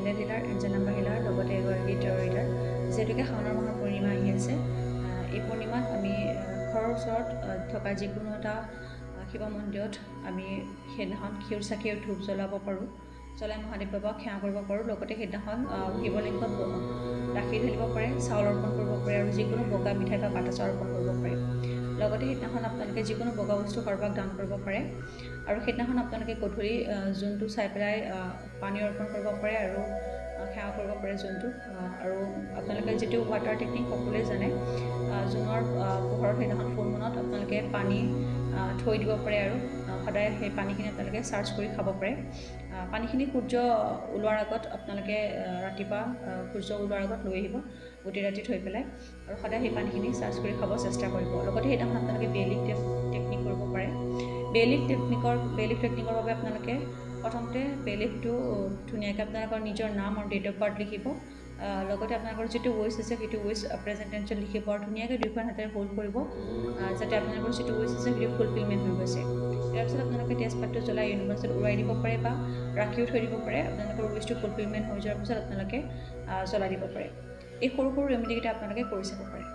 candle Hiller Angel number Hiller লগতে এগৰাকী টেৰ' reader যিহেতুকে শাওণৰ মাহৰ পূৰ্ণিমা আহি আছে এই পূৰ্ণিমাত আমি ঘৰৰ ওচৰত থকা যিকোনো এটা শিৱ মন্দিৰত আমি সেইদিনাখন ঘিউৰ চাকি আৰু ধূপ জ্বলাব পাৰোঁ জ্বলাই মহাদেৱ বাবাক সেৱা কৰিব পাৰোঁ লগতে সেইদিনাখন শিৱলিংগত গাখীৰ ঢালিব পাৰে চাউল অৰ্পণ কৰিব পাৰে আৰু যিকোনো বগা মিঠাই বা বাটা চাউল অৰ্পণ কৰিব পাৰে লগতে সেইদিনাখন আপোনালোকে যিকোনো বগা বস্তু কাৰোবাক দান কৰিব পাৰে আৰু সেইদিনাখন আপোনালোকে গধূলি জোনটো চাই পেলাই পানী অৰ্পণ কৰিব পাৰে আৰু সেৱা কৰিব পাৰে জোনটো আৰু আপোনালোকে যিটো ৱাটাৰ টেকনিক সকলোৱে জানে জোনৰ পোহৰত সেইদিনাখন ফুল মুনত আপোনালোকে পানী থৈ দিব পাৰে আৰু সদায় সেই পানীখিনি আপোনালোকে চাৰ্জ কৰি খাব পাৰে পানীখিনি সূৰ্য ওলোৱাৰ আগত আপোনালোকে ৰাতিপুৱা সূৰ্য ওলোৱাৰ আগত লৈ আহিব গোটেই ৰাতি থৈ পেলাই আৰু সদায় সেই পানীখিনি চাৰ্জ কৰি খাব চেষ্টা কৰিব লগতে সেইদিনাখন আপোনালোকে বেলিফ টেকনিক কৰিব পাৰে বেলিফ টেকনিকৰ বাবে আপোনালোকে প্ৰথমতে বেলিফটো ধুনীয়াকৈ আপোনালোকৰ নিজৰ নাম আৰু ডেট অফ বাৰ্থ লিখিব লগতে আপোনালোকৰ যিটো উইচ আছে সেইটো উইচ প্ৰেজেণ্টেঞ্চত লিখিব আৰু ধুনীয়াকৈ দুয়োখন হাতেৰে হোল্ড কৰিব যাতে আপোনালোকৰ যিটো উইচ আছে সেইটো ফুলফিলমেণ্ট হৈ গৈছে তাৰপিছত আপোনালোকে তেজপাতটো জ্বলাই ইউনিভাৰ্চত উৰাই দিব পাৰে বা ৰাখিও থৈ দিব পাৰে আপোনালোকৰ উইচটো ফুলফিলমেণ্ট হৈ যোৱাৰ পিছত আপোনালোকে জ্বলাই দিব পাৰে এই সৰু সৰু ৰেমেডিকেইটা আপোনালোকে কৰি চাব পাৰে